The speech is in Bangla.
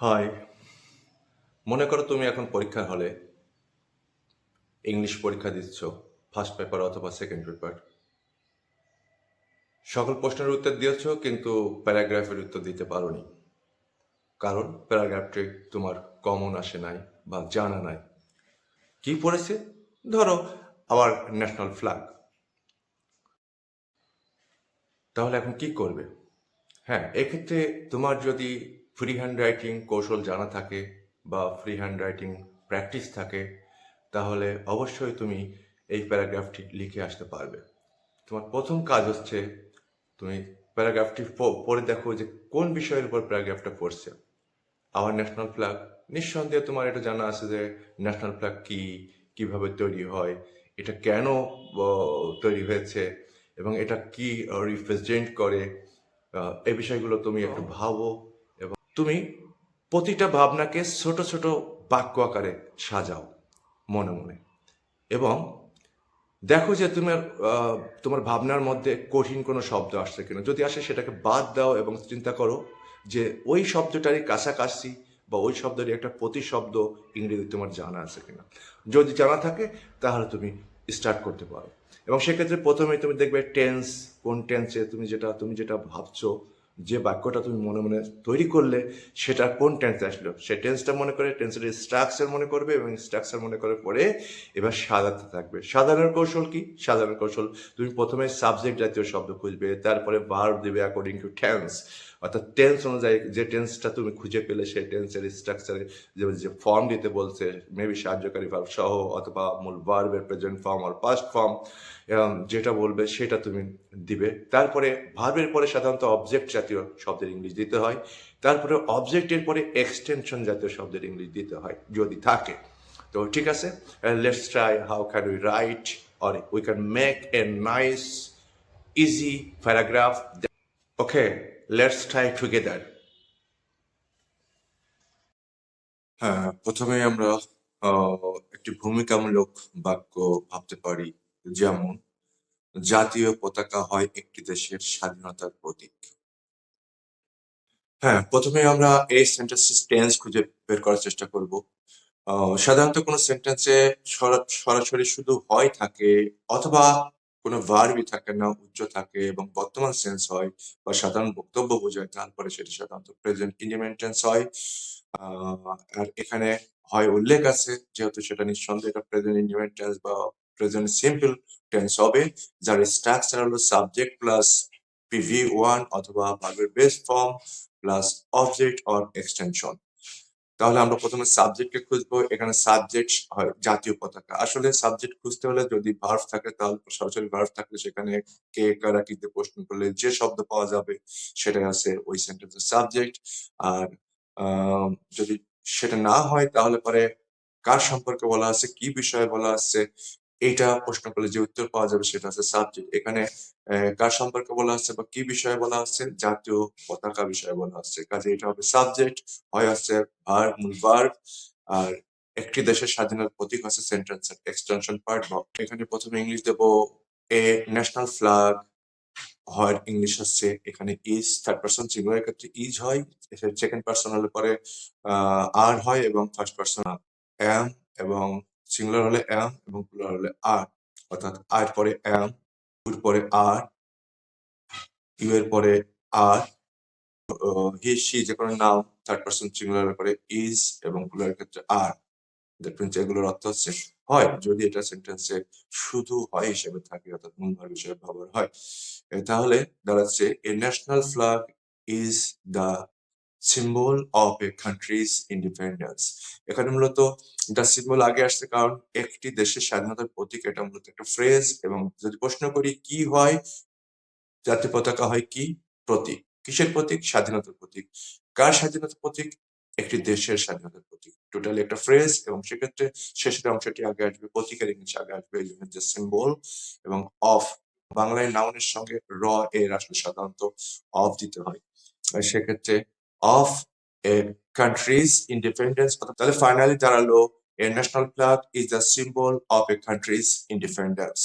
হাই, মনে করো তুমি এখন পরীক্ষার হলে ইংলিশ পরীক্ষা দিচ্ছ, ফার্স্ট পেপার অথবা সেকেন্ড পেপার। সকল প্রশ্নের উত্তর দিয়েছো কিন্তু প্যারাগ্রাফের উত্তর দিতে পারোনি, কারণ প্যারাগ্রাফটি তোমার কমন আসে নাই বা জানা নাই। কি পড়েছে? ধরো আবার ন্যাশনাল ফ্ল্যাগ। তাহলে এখন কি করবে? হ্যাঁ, এক্ষেত্রে তোমার যদি ফ্রি হ্যান্ড রাইটিং কৌশল জানা থাকে বা ফ্রি হ্যান্ড রাইটিং প্র্যাকটিস থাকে, তাহলে অবশ্যই তুমি এই প্যারাগ্রাফটি লিখে আসতে পারবে। তোমার প্রথম কাজ হচ্ছে তুমি প্যারাগ্রাফটি পড়ে দেখো যে কোন বিষয়ের উপর প্যারাগ্রাফটা পড়ছে। আওয়ার ন্যাশনাল ফ্ল্যাগ, নিঃসন্দেহে তোমার এটা জানা আছে যে ন্যাশনাল ফ্ল্যাগ কি, কিভাবে তৈরি হয়, এটা কেন তৈরি হয়েছে এবং এটা কি রিপ্রেজেন্ট করে। এই বিষয়গুলো তুমি একটু ভাবো এবং তুমি প্রতিটা ভাবনাকে ছোট ছোট বাক্য আকারে সাজাও মনে মনে, এবং দেখো যে তোমার তোমার ভাবনার মধ্যে কঠিন কোনো শব্দ আসছে কিনা। যদি আসে সেটাকে বাদ দাও এবং চিন্তা করো যে ওই শব্দটারই কাছাকাছি বা ওই শব্দেরই একটা প্রতিশব্দ ইংরেজি তোমার জানা আছে কিনা। যদি জানা থাকে তাহলে তুমি স্টার্ট করতে পারো, এবং সেক্ষেত্রে প্রথমেই তুমি দেখবে টেন্স, কোন টেন্সে তুমি যেটা ভাবছো, যে বাক্যটা তুমি মনে মনে তৈরি করলে সেটা কোন টেন্সে আসলো, সে টেন্সটা মনে করে, টেন্সের স্ট্রাকচার মনে করবে এবং স্ট্রাকচার মনে করে পরে এবার সাজাতে থাকবে। সাজানোর কৌশল কি? সাজানোর কৌশল, তুমি প্রথমে সাবজেক্ট জাতীয় শব্দ খুঁজবে, তারপরে ভার্ব দিবে অ্যাকর্ডিং টু টেন্স, অর্থাৎ টেন্স অনুযায়ী যে টেন্সটা তুমি খুঁজে পেলে সেই টেন্সের স্ট্রাকচারে যে ফর্ম দিতে বলছে, মেবি সাহায্যকারী ভার্ব সহ অথবা মূল ভার্বের প্রেজেন্ট ফর্ম আর পাস্ট ফর্ম, যেটা বলবে সেটা তুমি দিবে। তারপরে ভার্বের পরে সাধারণত অবজেক্ট জাতীয় শব্দের ইংলিশ দিতে হয়, তারপরে অবজেক্টের পরে এক্সটেনশন জাতীয় শব্দের ইংলিশ দিতে হয় যদি থাকে। তো ঠিক আছে, let's try how can we write or we can make a nice easy paragraph. Okay, let's try together. হ্যাঁ, প্রথমে আমরা একটি ভূমিকামূলক বাক্য ভাবতে পারি, যেমন জাতীয় পতাকা হয় একটি দেশের স্বাধীনতার প্রতীক। হ্যাঁ, প্রথমে আমরা এই সেন্টেন্সের টেন্স খুঁজে বের করার চেষ্টা করব। সাধারণত কোনো সেন্টেন্সে সরাসরি শুধু হয় থাকে অথবা কোনো ভার্বই থাকে না, উচ্চ থাকে এবং বর্তমান সেন্স হয় বা সাধারণ বক্তব্য বোঝায়, তারপরে সেটা সাধারণত প্রেজেন্ট ইন্ডিপেন্ডেন্ট টেন্স হয়। আর এখানে হয় উল্লেখ আছে, যেহেতু সেটা নিঃসন্দেহে এটা প্রেজেন্ট ইন্ডিপেন্ডেন্ট টেন্স বা প্রেজেন্ট সিম্পল টেন্স হবে, যার স্ট্রাকচার হলো সাবজেক্ট প্লাস পিভি ওয়ান অথবা ভার্বের base form plus object or extension. তাহলে আমরা প্রথমে সাবজেক্টকে খুঁজবো। এখানে সাবজেক্ট হয় জাতীয় পতাকা। আসলে সাবজেক্ট খুঁজতে হলে যদি ভার্ব থাকে তাহলে সরাসরি ভার্ব থাকলে সেখানে কে কারা কিতে প্রশ্ন করলে যে শব্দ পাওয়া যাবে সেটাই আছে ওই সেন্টেন্সের সাবজেক্ট। আর যদি সেটা না হয় তাহলে পরে কার সম্পর্কে বলা আছে, কি বিষয়ে বলা আছে, এইটা প্রশ্ন করলে যে উত্তর পাওয়া যাবে সেটা আছে সাবজেক্ট। এখানে কার সম্পর্কে বলা আছে বা কি বিষয়ে বলা আছে, জাতীয় পতাকা বিষয়ে বলা আছে, কাজে এটা হবে সাবজেক্ট। হয় আছে ভার্ব, মূল ভার্ব, আর একটি দেশের স্বাধীনতার প্রতীক আছে সেন্টেন্সের এক্সটেনশন পার্ট। এখানে প্রথমে ইংলিশ দেব এ ন্যাশনাল ফ্ল্যাগ, হয় ইংলিশ হচ্ছে এখানে ইজ, থার্ড পার্সন সিঙ্গুলার ক্ষেত্রে ইজ হয়, সেকেন্ড পার্সন হলে পরে আর হয় এবং ফার্স্ট পার্সন এম, এবং সিঙ্গুলার হলে এম এবং প্লুরাল হলে আর, অর্থাৎ আর পরে এম, ইউর পরে আর, ইউ এর পরে আর, হি সি যে কোনো নাম থার্ড পার্সন সিঙ্গুলার পরে ইজ এবং প্লুরাল ক্ষেত্রে আর। দ্যাট মিন্স এগুলোর অর্থ হচ্ছে হয় যদি এটা সেন্টেন্সে শুধু হয় হিসেবে থাকে, অর্থাৎ মূল ভার্ব হিসেবে ব্যবহার হয়, তাহলে দাঁড়াচ্ছে a national flag is the symbol of a country's independence. এখানে মূলত দ্য সিম্বল আগে আসছে কারণ একটি দেশের স্বাধীনতার প্রতীক, এটা মূলত একটা ফ্রেজ। এবং যদি প্রশ্ন করি কি হয়, জাতীয় পতাকা হয় কি? প্রতীক। কিসের প্রতীক? স্বাধীনতার প্রতীক। কার স্বাধীনতার প্রতীক? একটি দেশের স্বাধীনতার প্রতীক। টোটালি একটা ফ্রেজ, এবং সেক্ষেত্রে শেষের অংশটি আগে আসবে, প্রতীকের ইংলিশ আগে আসবে, এই জন্য যে সিম্বল এবং অফ। বাংলায় নাউনের সঙ্গে র এর আসলে সাধারণত অফ দিতে হয়, আর সেক্ষেত্রে অফ এ কান্ট্রিজ ইন্ডিপেন্ডেন্স। তাহলে ফাইনালি দাঁড়ালো a national flag is the symbol of a country's independence.